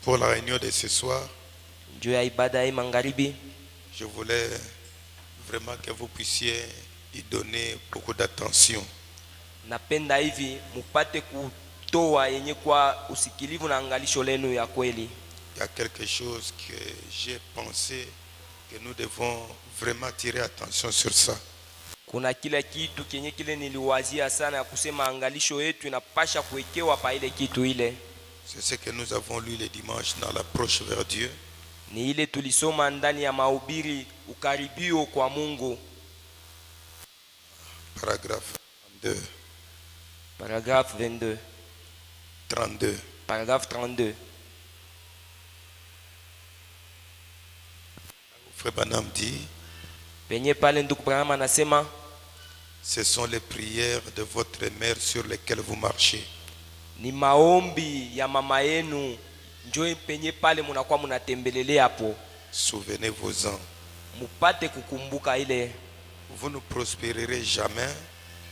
Pour la réunion de ce soir, je voulais vraiment que vous puissiez y donner beaucoup d'attention. Napenda hivi mupate kutoa yenye kwa usikilivu na angalisho lenu ya kweli. Il y a quelque chose que j'ai pensé que nous devons vraiment tirer attention sur ça. Kuna kila kitu kenye kile niliwazia sana ya kusema angalisho yetu inapasha kuwekewa pa ile kitu ile. C'est ce que nous avons lu le dimanche dans l'approche vers Dieu. Ni ile tulisoma ndani ya mahubiri ukaribio kwa Mungu. Paragraphe 2. Paragraphe 22. 32. Paragraphe 32. Frère Branham dit, Penye pale ndugu Branham anasema, ce sont les prières de votre mère sur lesquelles vous marchez. ni maombi ya mama yenu njoo penye pale mnakuwa mnatembelelea hapo. Souvenez-vous-en. Mupate kukumbuka ile. Vous ne prospérerez jamais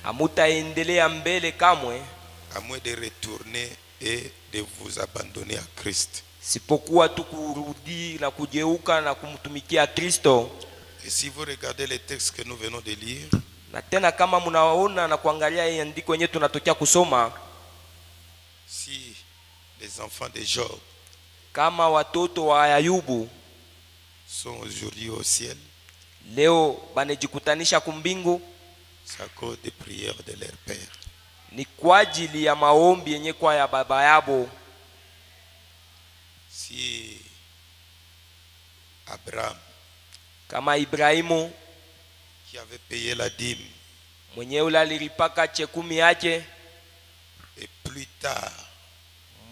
Hamutaendelea mbele kamwe à moins de retourner et de vous abandonner à Christ. sipokuwa tu kurudi na kugeuka na kumtumikia Kristo. Et si vous regardez les textes que nous venons de lire, Na tena kama mnaona na kuangalia hii andiko yenyewe tunatokea kusoma, si les enfants de Job kama watoto wa Ayubu sont aujourd'hui au ciel, leo banejikutanisha kumbingu, c'est à cause des prières de leur père. ni kwa ajili ya maombi yenye kwa ya baba yabo. Si Abraham, Kama Ibrahimu qui avait payé la dîme, mwenyewe alilipaka chekumi yake, et plus tard,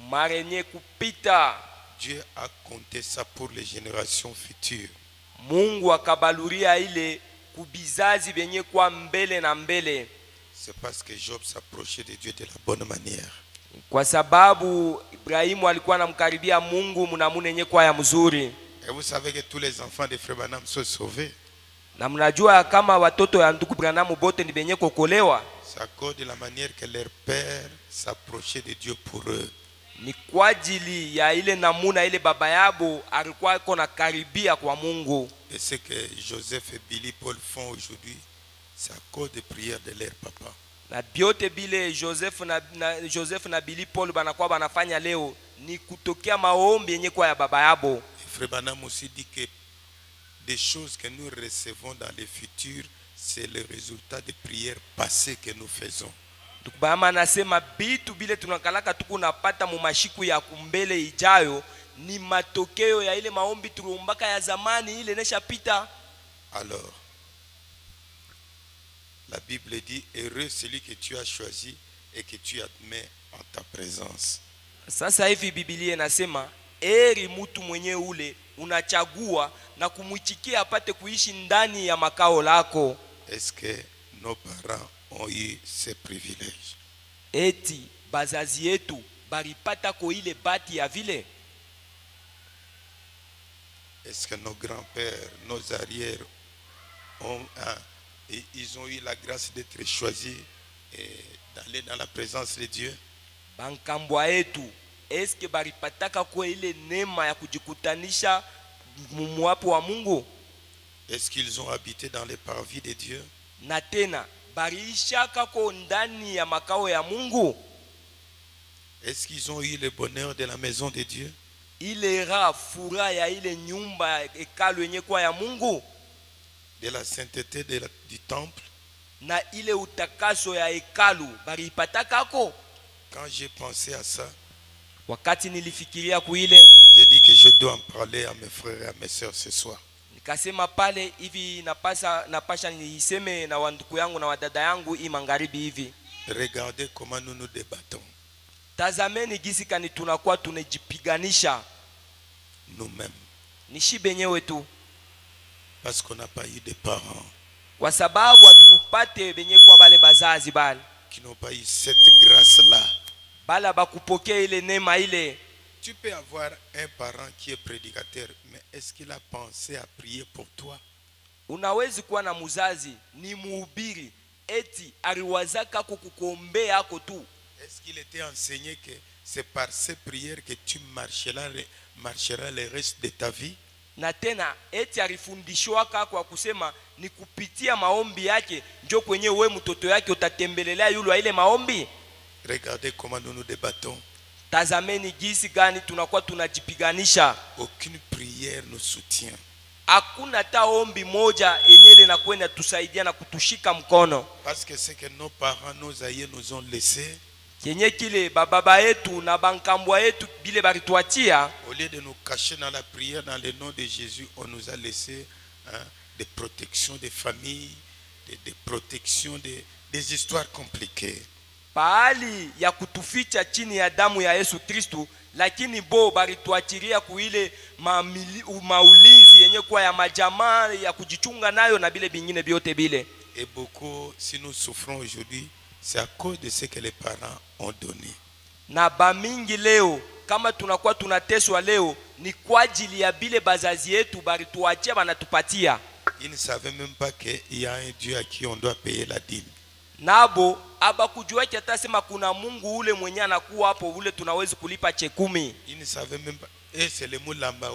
mara yenye kupita Dieu a compté ça pour les générations futures. Mungu akabaluria ile kubizazi benye kwa mbele na mbele. C'est parce que Job s'approchait de Dieu de la bonne manière. Kwa sababu Ibrahimu alikuwa anamkaribia Mungu mnamuna yenye kwa ya mzuri. Et vous savez que tous les enfants de Frère Branham sont sauvés. Na mnajua kama watoto ya ndugu Branham bote ni benye kokolewa, C'est à cause de la manière que leur père s'approchait de Dieu pour eux. ni kwa ajili ya ile namuna ile baba yabo alikuwa iko na karibia kwa Mungu. Et ce que Joseph et Billy Paul font aujourd'hui, c'est à cause des prières de leur papa. Na biote bile Joseph na Billy Paul banakuwa banafanya leo ni kutokea maombi yenye kwa ya baba yabo. Et Frère Branham aussi dit que des choses que nous recevons dans le futur, c'est le résultat des prières passées que nous faisons. Tukubama anasema bitu bile tunakalaka tuku napata mu mashiku ya kumbele ijayo ni matokeo ya ile maombi tulombaka ya zamani ile neshapita. Alors, la Bible dit, heureux celui que tu as choisi et que tu admets en ta présence. Sasa hivi Biblia inasema eri mtu mwenye ule unachagua na kumwichikia apate kuishi ndani ya makao lako. Est-ce que nos parents ont eu ces privilèges? Eti bazazi yetu baripata ko ile bati ya vile? Est-ce que nos grands-pères, nos arrières, ils ont eu la grâce d'être choisis et d'aller dans la présence de Dieu? Bankambwa yetu eske baripataka ko ile neema ya kujikutanisha mumwapo wa Mungu? Est-ce qu'ils ont habité dans les parvis de Dieu? Na tena bariishaka ko ndani ya makao ya Mungu? Est-ce qu'ils ont eu le bonheur de la maison de Dieu? Ile furaha ya ile nyumba hekalu yenye kwa ya Mungu? De la sainteté du temple? Na ile utakaso ya hekalu baripataka ko? Quand j'ai pensé à ça, wakati nilifikiria kuile, j'ai dit que je dois en parler à mes frères et à mes sœurs ce soir. Nikasema pale hivi napasha niiseme na wanduku yangu na wadada yangu hii magharibi hivi. Regardez comment nous nous débattons. Tazameni gisi kani tunakuwa tunajipiganisha nous-mêmes. Nishi benyewe tu. Parce qu'on n'a pas eu de parents. Kwa sababu hatukupate benye kwa bale bazazi bale. Qui n'ont pas eu cette grâce-là. Bala bakupokea ile neema ile. Tu peux avoir un parent qui est prédicateur, mais est-ce qu'il a pensé à prier pour toi? Unawezi kuwa na muzazi ni muhubiri eti aliwazaka kukukombea yako tu. Est-ce qu'il était enseigné que c'est par ces prières que tu marcheras le reste de ta vie. Na tena eti alifundishwaka kwa kusema ni kupitia maombi yake ndio kwenye we mtoto yake utatembelelea yule wa ile maombi. Regardez comment nous nous débattons. Tazameni jinsi gani tunakuwa tunajipiganisha. Aucune prière nous soutient. Hakuna hata ombi moja yenye linakwenda tusaidia na kutushika mkono. Parce que c'est que nos parents, nos aïeux nous ont laissé. Kenye kile baba yetu na bankambwa yetu bile barituachia. Au lieu de nous cacher dans la prière dans le nom de Jésus, on nous a laissé des protections des familles, des protections des histoires compliquées. Pahali ya kutuficha chini ya damu ya Yesu Kristo, lakini bo barituachiria kuile maulinzi yenye kwa ya majamaa ya kujichunga nayo na bile bingine biote bile. Et beaucoup, si nous souffrons aujourd'hui, c'est à cause de ce que les parents ont donné. Na bamingi leo kama tunakuwa tunateswa leo ni kwa ajili ya bile bazazi yetu barituachia banatupatia. Ils ne savaient même pas qu'il y a un Dieu à qui on doit payer la dîme. Nabo abakujua kiatasema kuna Mungu ule mwenye anakuwa hapo ule tunaweza kulipa chekumi. Ils ne savaient même pas. Et c'est le Moulamba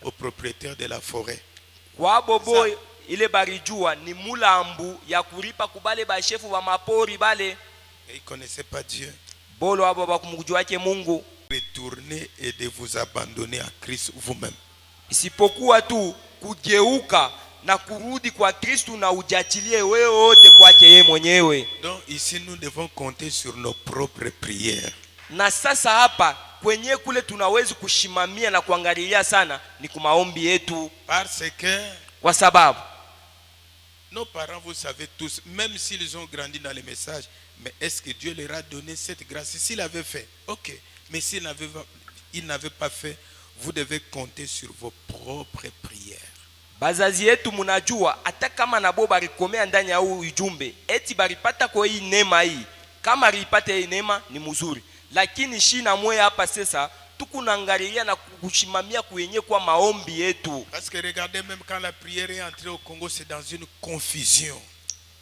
au propriétaire de la forêt. Kwa bobo ile barijua ni mulambu ya kulipa kubale ba shefu wa mapori bale. Et ils ne connaissaient pas Dieu. Bolo abo bakumujua yake Mungu. Retournez et de vous abandonner à Christ vous-même. Isipokuwa tu kugeuka na kurudi kwa Kristo na ujachilie wewe wote kwake yeye mwenyewe. Donc ici nous devons compter sur nos propres prières. Na sasa hapa kwenye kule tunaweza kushimamia na kuangalia sana ni kumaombi yetu. Parce que kwa sababu nos parents, vous savez tous, même s'ils ont grandi dans les messages, mais est-ce que Dieu leur a donné cette grâce? S'il avait fait, ok. Mais s'il n'avait pas fait, vous devez compter sur vos propres prières. Bazazi yetu munajua hata kama nabo barikomea ndani ya huu ujumbe eti baripata kwa hii neema hii, kama ripata hii neema ni mzuri, lakini shina moya hapa sasa tukunangalia na kushimamia kuyenye kwa maombi yetu. Parce que regardez, même quand la prière est entrée au Congo, c'est dans une confusion.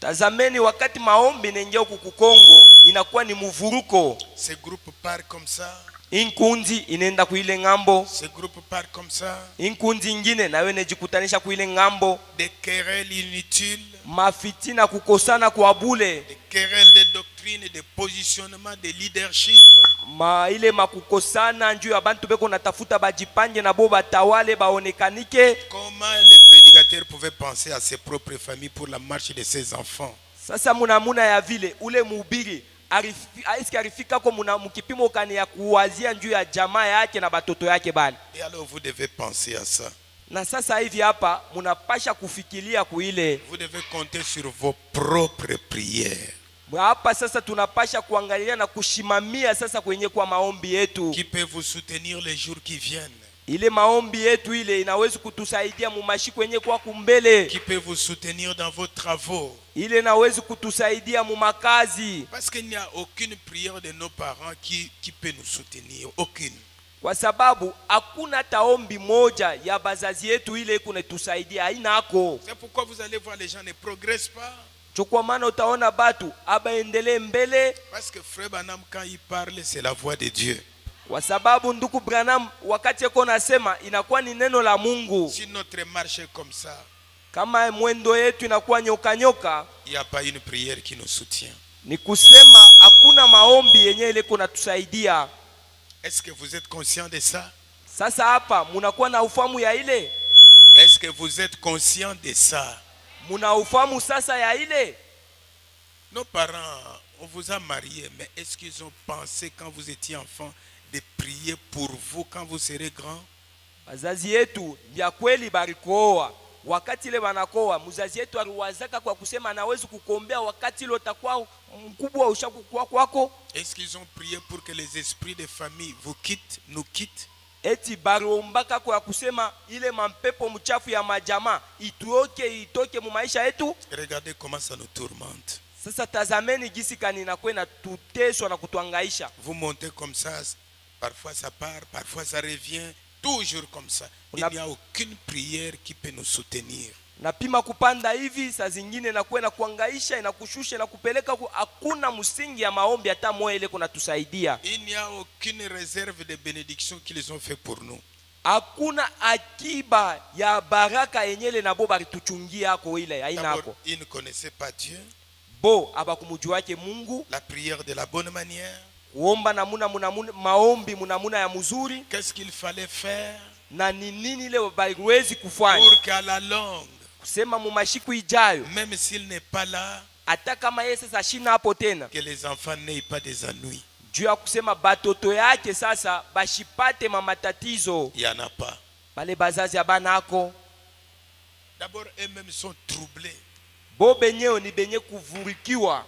Tazameni wakati maombi inaingia huku Kongo inakuwa ni mvuruko. Ce groupe part comme ça. Inkunzi inaenda kuile ngambo. Ce groupe part comme ça. Inkunzi ingine nawe nejikutanisha kuile ngambo. Des querelles inutiles. Mafitina kukosana kwa bule. Des querelles de doctrine, de positionnement, de leadership. Ile makukosana njuu ya bantu beko natafuta bajipanje na bo batawale baonekanike. Comment les prédicateurs pouvaient penser à ses propres familles pour la marche de ses enfants? Sasa munamuna ya vile ule mhubiri arifika kwa mkipimo kani ya kuwazia njuu ya jamaa yake na batoto yake bali. Et alors vous devez penser à ça. Na sasa hivi hapa munapasha kufikiria kuile. Vous devez compter sur vos propres prières. Hapa sasa tunapasha kuangalia na kushimamia sasa kwenye kwa maombi yetu. Qui peut vous soutenir les jours qui viennent? Ile maombi yetu ile inaweza kutusaidia mumashi kwenye kwa kumbele. Qui peut vous soutenir dans vos travaux? Ile inaweza kutusaidia mumakazi. Parce qu'il n'y a aucune prière de nos parents qui peut nous soutenir. Aucune. Kwa sababu hakuna taombi moja ya bazazi yetu ile kunetusaidia haina hako. C'est pourquoi vous allez voir les gens ne progressent pas. Chokwa maana utaona batu abaendelee mbele. Parce que Frère Branham quand il parle c'est la voix de Dieu. Kwa sababu ndugu Branham wakati yako nasema inakuwa ni neno la Mungu. Si notre marche est comme ça, kama mwendo yetu inakuwa nyoka nyoka, il n'y a pas une prière qui nous soutient. Ni kusema hakuna maombi yenye ile kunatusaidia. Est-ce que vous êtes conscient de ça? Sasa hapa munakuwa na ufahamu ya ile? Est-ce que vous êtes conscient de ça? Muna ufahamu sasa ya ile? Nos parents, on vous a marié, mais est-ce qu'ils ont pensé quand vous étiez enfant de prier pour vous quand vous serez grand? Wazazi yetu vya kweli barikoa. Wakati ile banakoa, mzazi yetu aliwazaka kwa kusema anaweza kukuombea wakati ile utakuwa mkubwa ushakuwa kwako. Est-ce qu'ils ont prié pour que les esprits de famille vous quittent, nous quittent? Eti barombaka kwa kusema ile mampepo mchafu ya majamaa itoke mu maisha yetu. Regardez comment ça nous tourmente. Sasa tazameni gisi kanina kwenda tuteswa na kutuangaisha. Vous montez comme ça, parfois ça part, parfois ça revient, toujours comme ça. Il n'y a aucune prière qui peut nous soutenir. napima kupanda hivi, saa zingine nakuwa na kuangaisha, inakushusha na kupeleka, hakuna msingi ya maombi hata moja ile kuna tusaidia. Il n'y a aucune réserve de bénédiction qu'ils ont fait pour nous. Hakuna akiba ya baraka yenyele nabo barituchungia yako ile haina yako. Ils ne connaissaient pas Dieu. Bo abakumujuake Mungu. La prière de la bonne manière. Kuomba namuna maombi munamuna ya mzuri. Qu'est-ce qu'il fallait faire? Na ni nini ile baliwezi kufanya? Pour qu'à la longue, kusema mu mashiku ijayo, même s'il n'est pas là, hata kama yeye sasa shina hapo tena, que les enfants n'aient pas des ennuis. Juu ya kusema batoto yake sasa bashipate mamatatizo. Il y en a pas. Bale bazazi abanako. D'abord eux-mêmes sont troublés. Bo benyewe ni benye kuvurikiwa.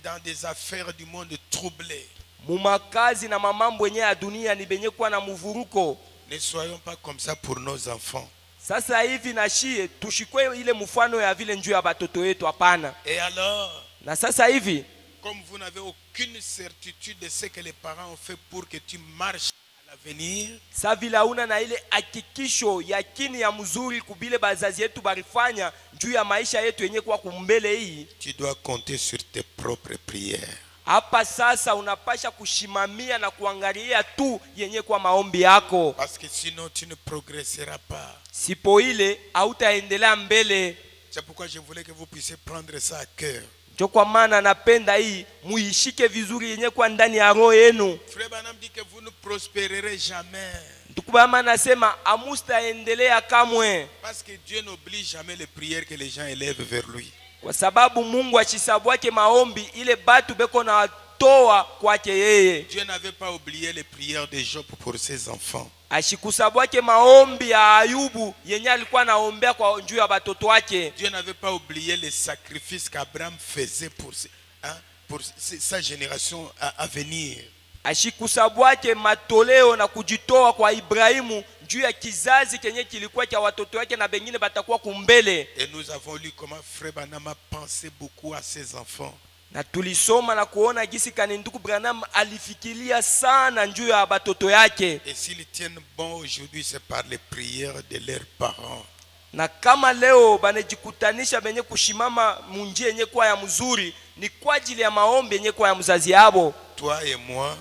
Dans des affaires du monde troublées. Mumakazi na mamambo yenye ya dunia ni benye kuwa na muvuruko. Ne soyons pas comme ça pour nos enfants. Sasa hivi na shie tushikwe ile mfano ya vile njoo ya batoto yetu hapana. Et alors, na sasa hivi, comme vous n'avez aucune certitude de ce que les parents ont fait pour que tu marches à l'avenir, sa vile una na ile hakikisho yakini ya mzuri kubile bazazi yetu barifanya juu ya maisha yetu yenye kwa kumbele hii, tu dois compter sur tes propres prières. Hapa sasa unapasha kushimamia na kuangalia tu yenye kwa maombi yako. Parce que sinon tu ne progresseras pas. Sipo ile hautaendelea mbele. C'est pourquoi je voulais que vous puissiez prendre ça à cœur. Ndio kwa maana napenda hii muishike vizuri yenye kwa ndani ya roho yenu. Frère Branham dit que vous ne prospérerez jamais. Tukubama nasema amustaendelea kamwe. Parce que Dieu n'oblige jamais les prières que les gens élèvent vers lui. Kwa sababu Mungu achisabuake maombi ile batu beko na toa kwake yeye. Dieu n'avait pas oublié les prières de Job pour ses enfants. Ashikusabwake maombi ya Ayubu yenye alikuwa naombea kwa njuu ya batoto wake. Dieu n'avait pas oublié les sacrifices qu'Abraham faisait pour sa génération à venir. Ashikusabwake matoleo na kujitoa kwa Ibrahimu juu ya kizazi kenye kilikuwa cha watoto wake na bengine batakuwa kumbele. Et nous avons lu comment Frère Branham a pensé beaucoup à ses enfants. Na tulisoma na kuona gisi kanenduku Branham alifikiria sana njuu ya batoto yake. Et s'ils tiennent bon aujourd'hui, c'est par les prières de leurs parents. Na kama leo banejikutanisha benye kushimama munjie yenye kwa ya mzuri ni kwa ajili ya maombi yenye kwa ya mzazi yabo. Toi et moi,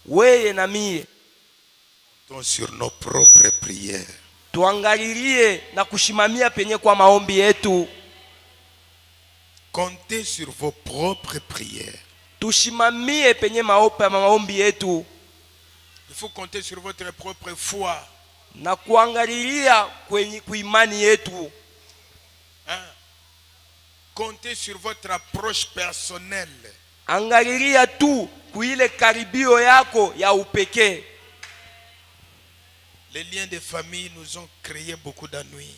weye na mie, sur nos propres prières. Tuangalilie na kushimamia penye kwa maombi yetu. Comptez sur vos propres prières. Tushimamie penye maombi yetu. Il faut compter sur votre propre foi. Na kuangalilia kwenye kuimani yetu. Comptez sur votre approche personnelle. Angalilia tu kuile karibio yako ya upekee. Les liens de famille nous ont créé beaucoup d'ennuis.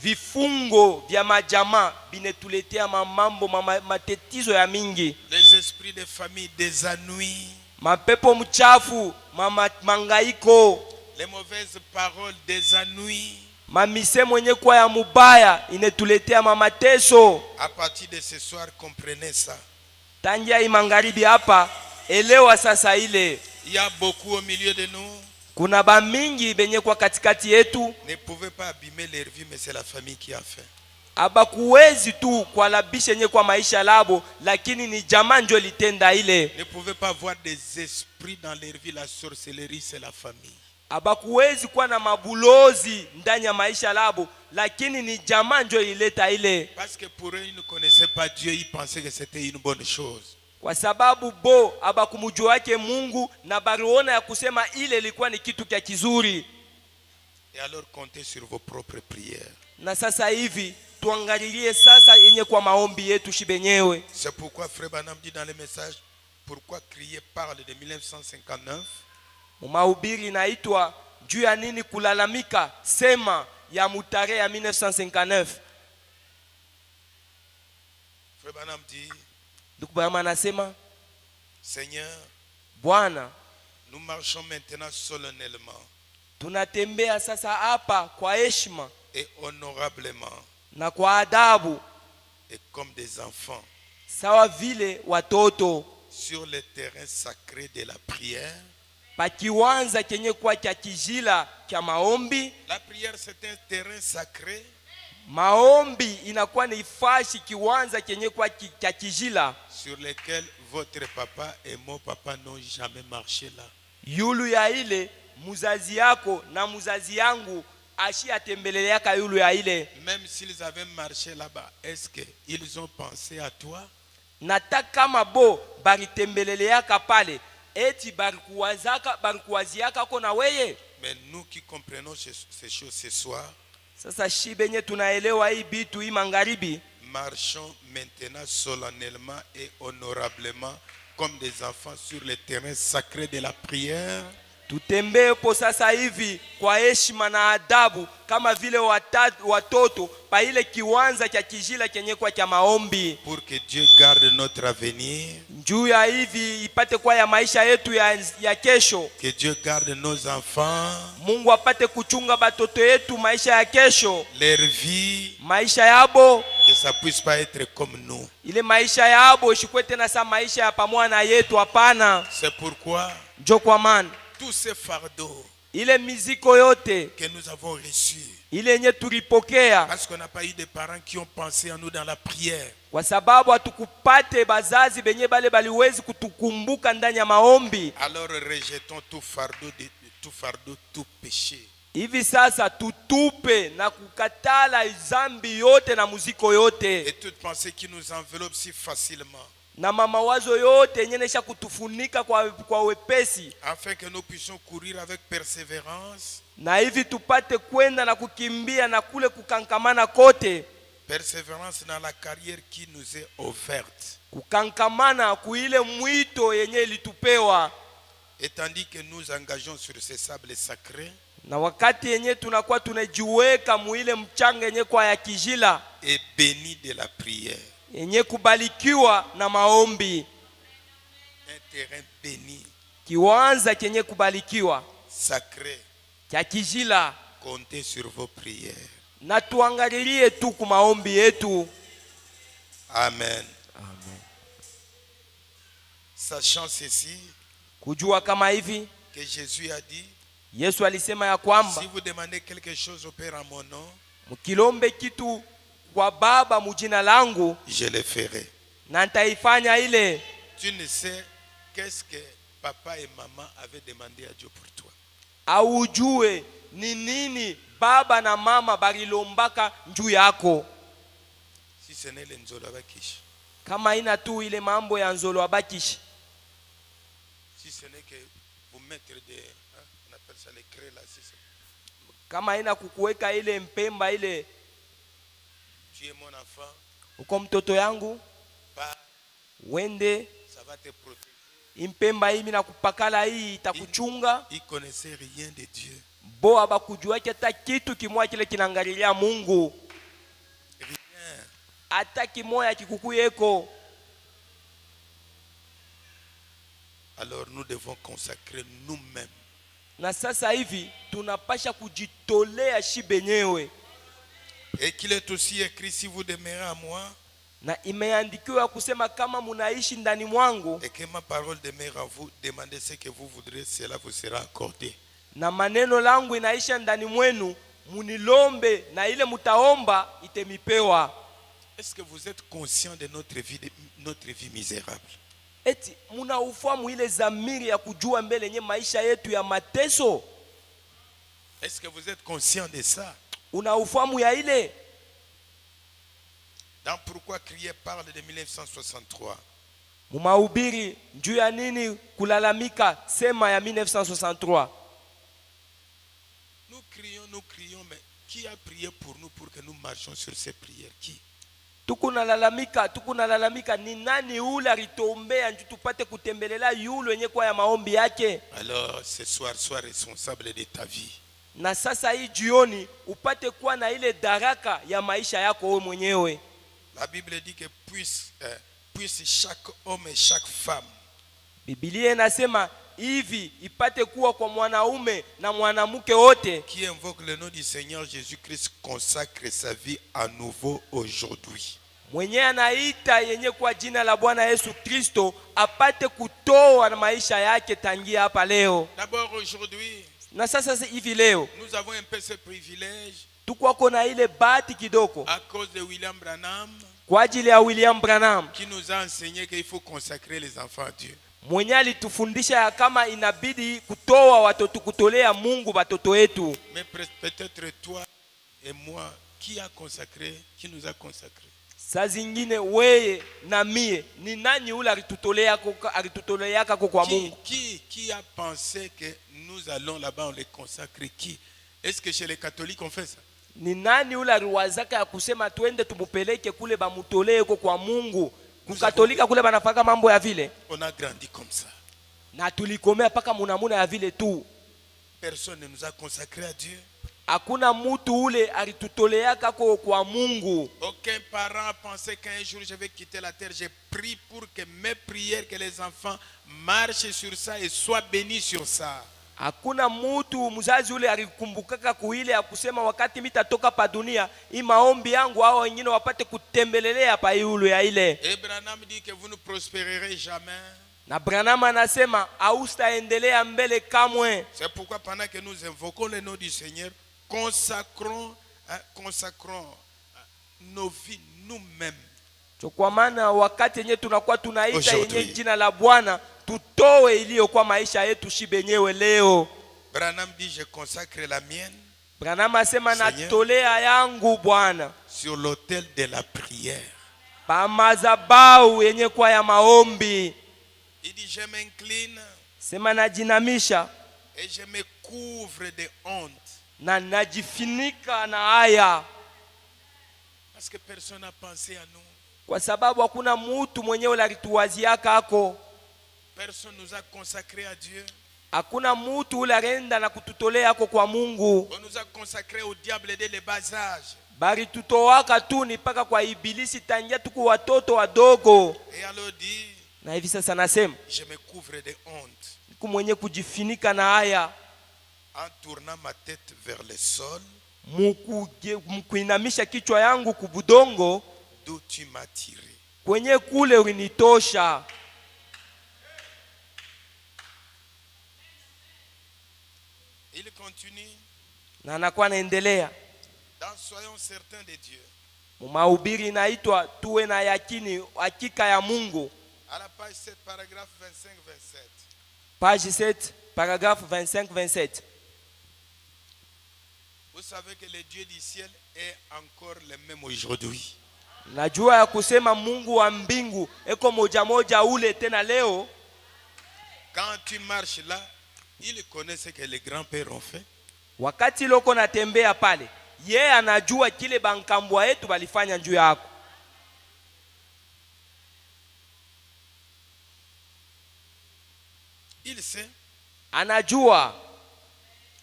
Vifungo vya majamaa binetuletea mamambo matatizo ya mingi. Les esprits de famille des ennuis. Mapepo mchafu, mangaiko. Les mauvaises paroles des ennuis. Mamisemo yenye kwa ya mubaya inetuletea mamateso. À partir de ce soir, comprenez ça. Tangia imangaribi hapa, elewa sasa ile. Il y a beaucoup au milieu de nous. Kuna ba mingi benye kwa katikati yetu. Ne pouvez pas abîmer leur vie, mais c'est la famille qui a fait. Abakuwezi tu kwa labisha yenye kwa maisha labo, lakini ni jamaa ndio litenda ile. Ne pouvez pas voir des esprits dans leur vie, la sorcellerie c'est la famille. Abakuwezi kuwa na mabulozi ndani ya maisha labo, lakini ni jamaa ndio ileta ile. Parce que pour eux ils ne connaissaient pas Dieu, ils pensaient que c'était une bonne chose. Kwa sababu bo abakumujua yake Mungu na bariona ya kusema ile ilikuwa ni kitu kia kizuri. Et alors comptez sur vos propres prières. Na sasa hivi tuangalilie sasa yenye kwa maombi yetu shibenyewe. C'est pourquoi Frère Branham dit dans le message, pourquoi crier parle de 1959. Mahubiri inaitwa juu ya nini kulalamika, sema ya mutare ya 1959. Frère Branham dit, Ndugu Branham anasema, Seigneur, Bwana, nous marchons maintenant solennellement tunatembea sasa hapa kwa heshima et honorablement na kwa adabu et comme des enfants sawa vile watoto sur le terrain sacré de la prière. Pakiwanza kenye kwa kia kijila kia maombi. La prière c'est un terrain sacré. Maombi inakuwa ni fashi kiwanza kenye kwa cha kijila sur lesquels votre papa et mon papa n'ont jamais marché là. Yulu ya ile muzazi yako na muzazi yangu ashi atembeleleaka yulu ya ile. Même s'ils avaient marché là-bas, est-ce qu'ils ont pensé à toi? Nata kama bo baritembeleleaka pale eti barikuwaziaka kona weye. Mais nous qui comprenons ces choses ce soir, sasa shibenye tunaelewa hii bitu hii mangaribi, marchons maintenant solennellement et honorablement comme des enfants sur le terrain sacré de la prière. Tutembee po sasa hivi kwa heshima na adabu kama vile watoto pa ile kiwanza cha kijila kenye kwa cha maombi, pour que Dieu garde notre avenir, juu ya hivi ipate kwa ya maisha yetu ya kesho. que Dieu garde nos enfants, Mungu apate kuchunga batoto yetu maisha ya kesho, leur vie, maisha yabo, que ça puisse pas être comme nous. ile maisha yabo ishikwe tena sa maisha ya pamoja na yetu, hapana. C'est pourquoi Njo kwa maana tous ces fardeaux ile miziko yote que nous avons reçus, ile yenye tulipokea, parce qu'on n'a pas eu de parents qui ont pensé à nous dans la prière, kwa sababu hatukupate bazazi benye baliwezi kutukumbuka ndani ya maombi. alors rejetons tout fardeau, tout péché. Hivi sasa tutupe na kukatala zambi yote na muziko yote Et toute pensée qui nous enveloppe si facilement, na mamawazo yote yenye nesha kutufunika kwa wepesi, afin que nous puissions courir avec persévérance. na hivi tupate kwenda na kukimbia na kule kukankamana kote. Persévérance dans la carrière qui nous est offerte. Kukankamana kuile mwito yenye ilitupewa. Et tandis que nous engageons sur ces sables sacrés, Na wakati yenye tunakuwa tunajiweka muile mchanga yenye kwa ya kijila, et béni de la prière, yenye kubalikiwa na maombi, un terrain béni, kiwanza kenye kubalikiwa sacré, cha kijila, comptez sur vos prières. na tuangalilie tu ku maombi yetu. Amen. Amen. Sachant ceci, Kujua kama hivi que Jésus a dit, Yesu alisema ya kwamba si vous demandez quelque chose au Père en mon nom, mkilombe kitu kwa Baba mujina langu, je le ferai. na nitaifanya ile. Tu ne sais qu'est-ce que papa et maman avaient demandé à Dieu pour toi. Au ujue ni nini baba na mama barilombaka njuu yako. Si ce n'est l'enzolo abakishi, Kama ina tu ile mambo ya nzolo abakishi, si ce n'est que vous mettre des, on appelle ça les craies là, si kama ina kukuweka ile mpemba ile, tu es mon enfant, uko mtoto yangu, pas, wende ça va te protéger. impemba hii mina kupakala hii itakuchunga. Il connaissait rien de Dieu. Bo abakujua hata kitu kimoja kile kinangalilia Mungu, Rien. hata kimoja kikukuyeko. Alors nous devons consacrer nous-mêmes. Na sasa hivi tunapasha kujitolea shi benyewe. Et qu'il est aussi écrit, si vous demeurez à moi, Na imeandikiwa kusema kama munaishi ndani mwangu, et que ma parole demeure en vous, demandez ce que vous voudrez, cela vous sera accordé. na maneno langu inaisha ndani mwenu, munilombe na ile mutaomba itemipewa. Est-ce que vous êtes conscient de notre vie misérable? Eti munaufahamu ile zamiri ya kujua mbele nye maisha yetu ya mateso? Est-ce que vous êtes conscient de ça? Unaufahamu ya ile? Dans Pourquoi crier parle de 1963. Mumahubiri juu ya nini kulalamika sema ya 1963. Nous crions, mais qui a prié pour nous pour que nous marchions sur ces prières? Qui? Tukunalalamika ni nani ule alituombea nju tupate kutembelela yule yenye kwa ya maombi yake? Alors ce soir, sois responsable de ta vie. Na sasa hii jioni upate kuwa na ile daraka ya maisha yako wewe mwenyewe. La Bible dit que puisse chaque homme et chaque femme, Biblia inasema hivi ipate kuwa kwa mwanaume na mwanamke wote qui invoque le nom du Seigneur Jésus-Christ consacre sa vie à nouveau aujourd'hui. mwenye anaita yenye kwa jina la Bwana Yesu Kristo apate kutoa na maisha yake tangia hapa leo. D'abord aujourd'hui, Na sasa hivi leo nous avons un peu ce privilège tukwako na ile bahati kidogo à cause de William Branham, kwa ajili ya William Branham qui nous a enseigné qu'il faut consacrer les enfants à Dieu. mwenye alitufundisha ya kama inabidi kutoa watoto, kutolea Mungu watoto wetu. Mais peut-être toi et moi, qui nous a consacré? Saa zingine weye na mie ni nani ule alitutoleaka kwa Mungu? Qui a pensé que nous allons là-bas on les consacre? Qui? Est-ce que chez les catholiques on fait ça? Ni nani ule aliwazaka ya kusema tuende tumupeleke kule bamutolee kwa Mungu? Kukatolika kule banafaka mambo ya vile. On a grandi comme ça. Na tulikomea paka munamuna ya vile tu. Personne ne nous a consacré à Dieu. Hakuna mtu ule alitutoleaka kwa Mungu. Aucun parent a pensé qu'un jour je vais quitter la terre. J'ai prié pour que mes prières, que les enfants marchent sur ça et soient bénis sur ça. Hakuna mtu mzazi ule alikumbukaka kuile ya kusema wakati mitatoka pa dunia hii maombi yangu hao wengine wapate kutembelelea pa yule ya ile. Et Branham dit que vous ne prospérerez jamais. Na Branham anasema haustaendelea mbele kamwe. C'est pourquoi pendant que nous invoquons le nom du Seigneur, consacrons nos vies nous-mêmes. Kwa maana wakati yenyewe tunakuwa tunaita yenyewe jina la Bwana, tutoe iliyo kwa maisha yetu shibenyewe leo. Branham dit je consacre la mienne. Branham asema natolea yangu Bwana sur l'autel de la prière. Pa madhabahu yenye kwa ya maombi. Il dit je m'incline. Sema najinamisha. Et je me couvre de honte. Na najifinika na haya. Parce que personne n'a pensé à nous. Kwa sababu hakuna mtu mwenyewe alituwaziaka hako. Personne nous a consacré à Dieu. Hakuna mtu ule arenda na kututolea hako kwa Mungu. On nous a consacré au diable dès le bas âge. Bari tutowaka tu ni paka kwa ibilisi tangia tuko watoto wadogo. Et alors dit, na hivi sasa nasema je me couvre de honte. Niku mwenye kujifinika na haya. En tournant ma tête vers le sol. Mkuinamisha kichwa yangu kubudongo. D'où tu m'as tiré. Kwenye kule ulinitosha. Il continue. Na anakuwa naendelea. Dans soyons certains de Dieu. Mahubiri inaitwa tuwe na yakini hakika ya Mungu. À la page 7 paragraphe 25-27. Page 7 paragraphe 25-27. Vous savez que le Dieu du ciel est encore le même aujourd'hui. Najua ya kusema Mungu wa mbingu eko moja moja ule tena leo. Quand tu marches là, il connaît ce que les grands-pères ont fait. Wakati loko natembea pale, yeye anajua kile bankambwa yetu balifanya njuu yako. Il sait. Anajua.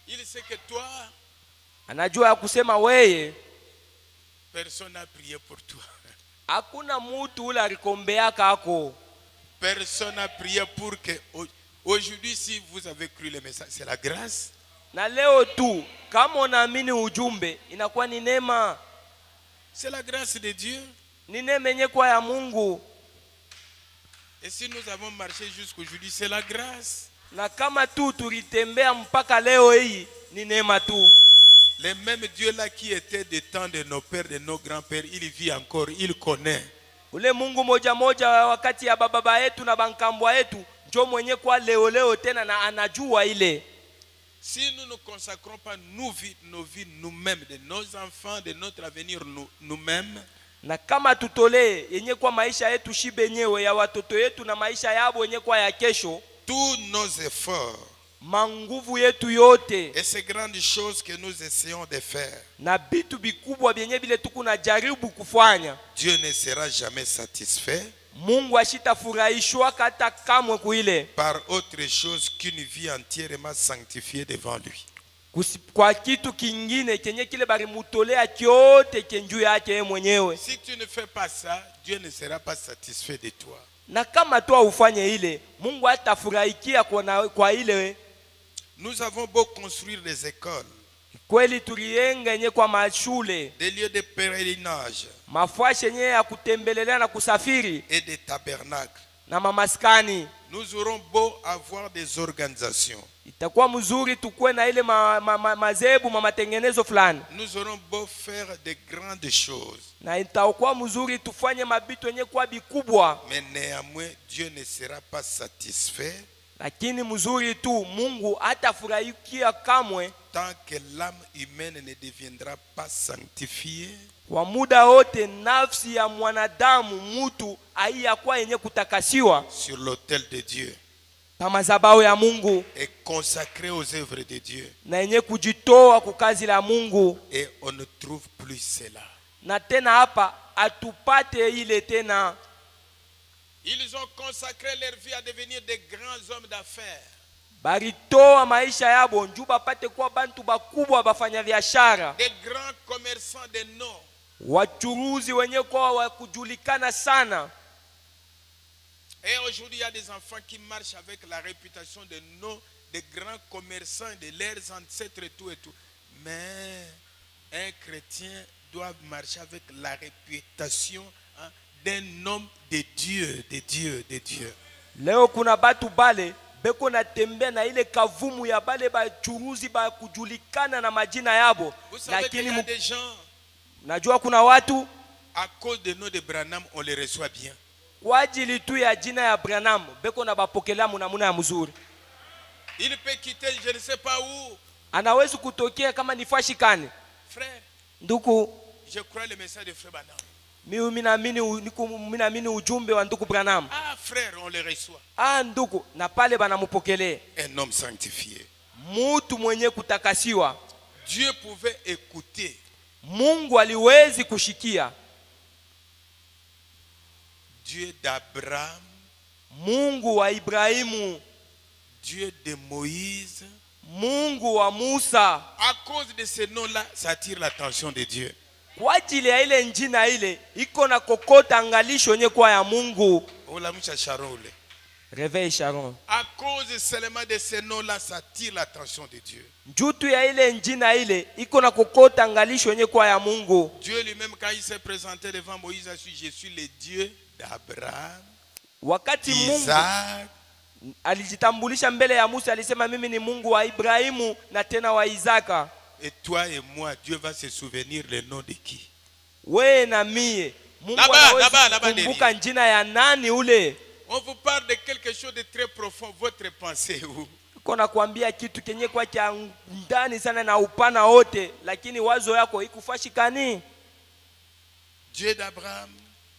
Il sait que toi, anajua ya kusema weye, personne n'a prié pour toi. Hakuna mtu ule alikombeaka hako. Personne n'a prié pour que aujourd'hui si vous avez cru le message, c'est la grâce. Na leo tu kama unaamini ujumbe inakuwa ni neema. C'est la grâce de Dieu. Ni neema yenyewe kwa ya Mungu. Et si nous avons marché jusqu'aujourd'hui, c'est la grâce. Na kama tu tulitembea mpaka leo hii ni neema tu. Le même Dieu là qui était des temps de nos pères, de nos grands-pères, il vit encore, il connaît. Ule Mungu moja moja wakati ya baba yetu na bankambwa yetu ndio mwenye kwa leo tena na anajua ile. Si nous ne consacrons pas nos vies nous-mêmes, de nos enfants, de notre avenir nous-mêmes, na kama tutolee yenye kwa maisha yetu shibenyewe ya watoto yetu na maisha yabo yenye kwa ya kesho, tous nos efforts, manguvu yetu yote et ces grandes choses que nous essayons de faire, na bitu bikubwa byenye bile tuku na jaribu kufanya, Dieu ne sera jamais satisfait. Mungu ashitafurahishwa hata kamwe kuile par autre chose qu'une vie entièrement sanctifiée devant lui. Kwa kitu kingine kenye kile bari mutolea kyote kenju yake yeye mwenyewe. Si tu ne fais pas ça, Dieu ne sera pas satisfait de toi. Na kama tu ufanye ile, Mungu hatafurahikia kwa ile. Nous avons beau construire des écoles, kweli tulienga yenye kwa mashule, des lieux de pèlerinage, mafwashi yenye ya kutembelelea na kusafiri, et des tabernacles, na mamaskani. Nous aurons beau avoir des organisations. itakuwa mzuri tukuwe na ile mazebu matengenezo fulani, Nous aurons beau faire de grandes choses. na itakuwa mzuri tufanye mabitu yenye kuwa bikubwa, Mais néanmoins, Dieu ne sera pas satisfait lakini mzuri tu Mungu hatafurahikia kamwe tant que l'âme humaine ne deviendra pas sanctifiée kwa muda wote nafsi ya mwanadamu mutu haiyakuwa yenye kutakasiwa sur l'autel de Dieu pa madhabahu ya Mungu et consacrée aux œuvres de Dieu. na yenye kujitoa kwa kazi la Mungu. Et on ne trouve plus cela. Na tena hapa atupate ile tena. Ils ont consacré leur vie à devenir des grands hommes d'affaires. Baritoa maisha yabo njuu bapate kuwa bantu bakubwa bafanya biashara, Des grands commerçants de nom. wachuruzi wenye kwa wakujulikana sana. Et aujourd'hui, il y a des enfants qui marchent avec la réputation de nom, des grands commerçants, de leurs ancêtres et tout et tout. Mais un chrétien doit marcher avec la réputation, hein, d'un homme de Dieu, de Dieu, de Dieu. Leo kuna batu bale beko na tembea na ile kavumu ya bale bachuruzi ba kujulikana na majina yabo. Vous savez qu'il y a des gens, najua kuna watu à cause de nom de Branham, on les reçoit bien. kwa ajili tu ya jina ya Branham beko na bapokela munamuna ya mzuri. Il peut quitter je ne sais pas où. Anawezi kutokea kama ni fashikani. Frère, Nduku, je crois le message de Frère Branham. mimi naamini ujumbe wa nduku Branham. Ah frère, on les reçoit. Ah nduku, na pale banamupokelea. Un homme sanctifié. Mutu mwenye kutakasiwa. Dieu pouvait écouter. Mungu aliwezi kushikia. Dieu d'Abraham, Mungu wa Ibrahimu, Dieu de Moïse. Mungu wa Musa. À cause de ce nom-là, ça attire l'attention de Dieu. Kwa ajili ya ile njina ile iko na kokota angalisho yenye kwa ya Mungu. Réveil Sharon. À cause seulement de ce nom-là, ça attire l'attention de Dieu. Njutu ya ile njina ile iko na kokota angalisho yenye kwa ya Mungu. Dieu lui-même, quand il s'est présenté devant Moïse, a dit, je suis le Dieu d'Abraham, Wakati Mungu Isaac, alijitambulisha mbele ya Musa, alisema mimi ni Mungu wa Ibrahimu na tena wa Isaka. et toi et moi, Dieu va se souvenir le nom de qui? We na mie Mungu Là-bas, kumbuka njina ya nani ule? On vous parle de quelque chose de très profond. Votre pensée où? Kona kuambia kitu kenye kwa cha ndani sana na upana wote, lakini wazo yako ikufashikani. Dieu d'Abraham,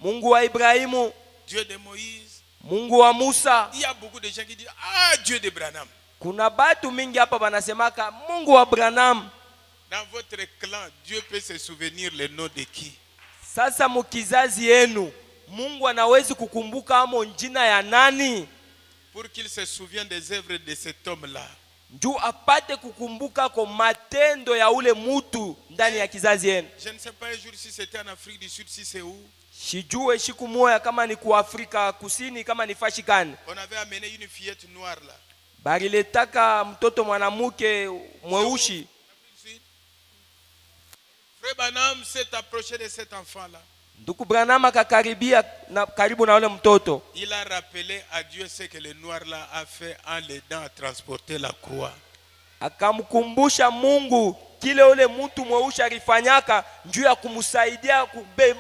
Mungu wa Ibrahimu, Dieu de Moïse. Mungu wa Musa. Il y a beaucoup de gens qui disent, ah, Dieu de Branham. Kuna batu mingi hapa banasemaka Mungu wa Branham. Dans votre clan, Dieu peut se souvenir le nom de qui? Sasa mukizazi yenu Mungu anawezi kukumbuka amo njina ya nani? Pour qu'il se souvienne des œuvres de cet homme-là. Njuu apate kukumbuka kwa matendo ya ule mutu ndani ya kizazi yenu. Je ne sais pas un jour si c'était en Afrique du Sud, si c'est où. Shijue siku moja kama ni ku Afrika Kusini, kama ni fashikani. On avait amené une fillette noire là. Bariletaka mtoto mwanamuke mweushi. Frère Branham s'est approché de cet enfant-là. Nduku Branham akakaribia na karibu na ule mtoto. Il a rappelé à Dieu ce que le noir là a fait en l'aidant à transporter la croix. Akamkumbusha Mungu kile ule mtu mweushi alifanyaka njuu ya kumsaidia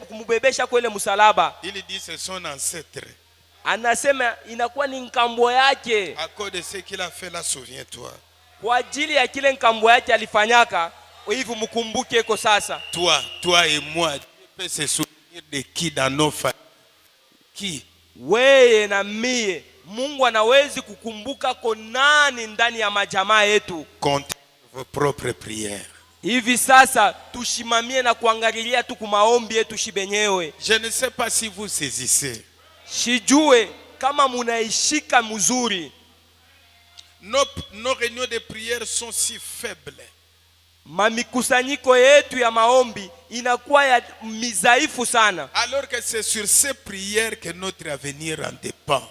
kumubebesha kwa ile msalaba. Il dit c'est son ancêtre. Anasema inakuwa ni nkambo yake. À cause de ce qu'il a fait là, souviens-toi. Kwa ajili ya kile nkambo yake alifanyaka, hivi mkumbuke kwa sasa. Toi et moi, Dieu peut se souvenir de qui dans nos familles? Qui? Wewe na mie, Mungu anawezi kukumbuka kwa nani ndani ya majamaa yetu. Comptez vos propres prières. Hivi sasa tushimamie na kuangalilia tu kumaombi yetu shibenyewe. Je ne sais pas si vous saisissez. Shijue kama munaishika mzuri. Nos réunions de prière sont si faibles. Mamikusanyiko yetu ya maombi inakuwa ya mizaifu sana. Alors que c'est sur ces prières que notre avenir en dépend.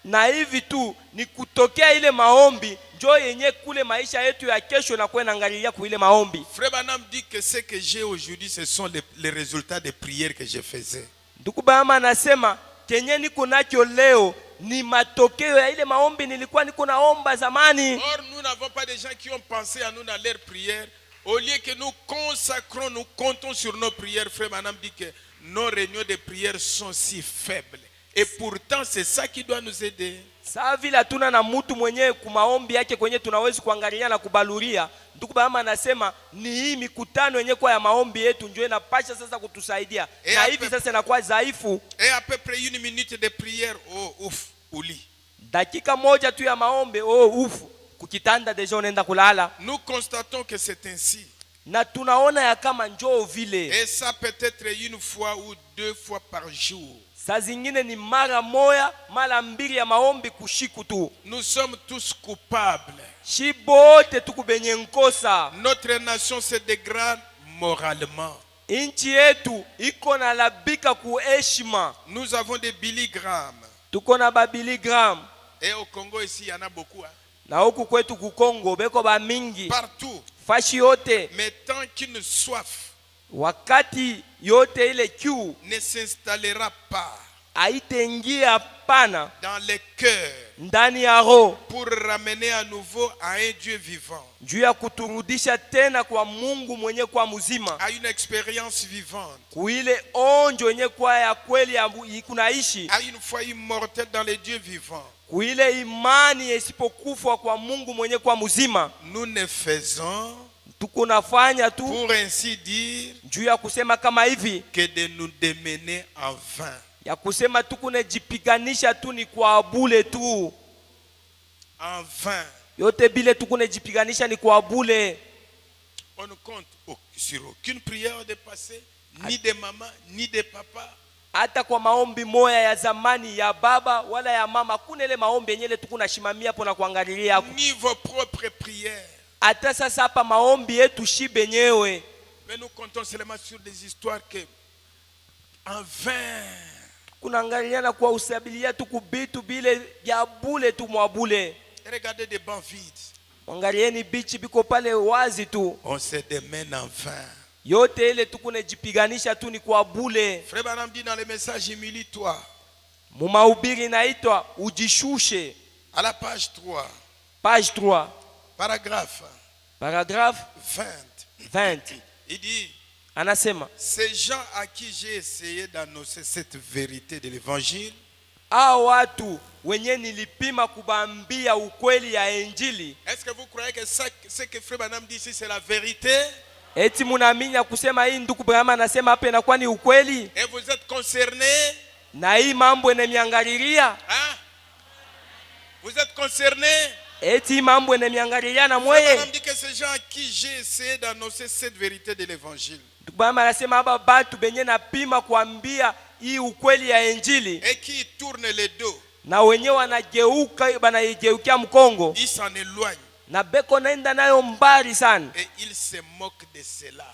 Na hivi tu ni kutokea ile maombi njo yenye kule maisha yetu ya kesho na kwenda angalilia kwa ile maombi. Frère Branham dit que ce que j'ai aujourd'hui, ce sont les résultats des prières que je faisais. Ndugu Branham anasema kenye niko nacho leo ni matokeo ya ile maombi nilikuwa niko naomba zamani. Or, nous n'avons pas des gens qui ont pensé à nous dans leur prière. Au lieu que nous consacrons, nous comptons sur nos prières. Frère Manam dit que nos réunions de prière sont si faibles. Et pourtant, c'est ça qui doit nous aider. Saa vile hatuna na mtu mwenyewe kumaombi yake kwenye tunaweza kuangalia na kubaluria. Ndugu Bahama anasema ni hii mikutano yenye kwa ya maombi yetu ndio inapasha sasa kutusaidia. Na hivi sasa inakuwa dhaifu. Et à peu près 1 minute de prière, oh ouf, uli. Dakika moja tu ya maombi, oh ufu, kukitanda deja unaenda kulala. Nous constatons que c'est ainsi. Na tunaona ya kama njoo vile. Et ça peut être 1 fois ou 2 fois par jour. Saa zingine ni mara moya, mara mbili ya maombi kushiku tu. Nous sommes tous coupables. Shibote tukubenye nkosa. Notre nation se dégrade moralement. Inchi yetu iko na labika kuheshima. Nous avons des Billy Graham. Tuko na ba Billy Graham. Et au Congo ici, il y en a beaucoup. Hein? Na huku kwetu kukongo beko ba mingi. Partout. Fashi yote. Mais tant qu'une soif wakati yote ile kiu ne s'installera pas haitengia pana dans les cœurs ndani ya roho pour ramener à nouveau à un Dieu vivant, juu ya kuturudisha tena kwa Mungu mwenye kwa mzima, à une expérience vivante, kuile onjo yenye kwa ya kweli ya kunaishi, à une foi immortelle dans les dieux vivants, kuile imani isipokufa kwa Mungu mwenye kwa mzima. nous ne faisons tukunafanya tu pour ainsi dire juu ya kusema kama hivi que de nous démener en vain. ya kusema tukunejipiganisha tu ni kwa bule tu, En vain. yote bile tukunejipiganisha ni kwa bule. On ne compte sur aucune prière de passé, ni de maman, ni de papa. Hata kwa maombi moya ya zamani ya baba wala ya mama, kuna ile maombi yenyewe tukunashimamia hapo na kuangalilia hapo. Ni vos propres prières. Hata sasa hapa maombi yetu shibe nyewe. Mais nous comptons seulement sur des histoires que en vain. Kunaangalia na kwa usabilia tu kubitu bile ya bule tu mwabule. Regardez des bancs vides. Angalieni bichi biko pale wazi tu. On se démène en vain. Yote ile tukunejipiganisha tu ni kwa bule. Frère Branham dit dans le message, humilie-toi. Mumahubiri inaitwa ujishushe. À la page 3. Page 3. Paragraphe 20. Il dit, anasema ces gens à qui j'ai essayé d'annoncer cette vérité de l'évangile, watu wenye nilipima kubambia ukweli ya injili. Est-ce que vous croyez que ce que Frère Branham dit ici c'est la vérité? Eti munaamini kusema hii ndugu Branham anasema hapa inakuwa ni ukweli? Et vous êtes concernés? Na hii mambo inamiangalilia? Hein? Vous êtes concernés? Eti mambo inamiangalilia na Frère mweye? Branham dit que ces gens à qui j'ai essayé d'annoncer cette vérité de l'évangile, Ndugu Branham anasema hapa batu benye napima kuambia hii ukweli ya injili et qui tournent le dos, na wenyewe wanageuka banageukia mkongo ils s'en éloignent na beko naenda nayo mbali sana, et ils se moquent de cela.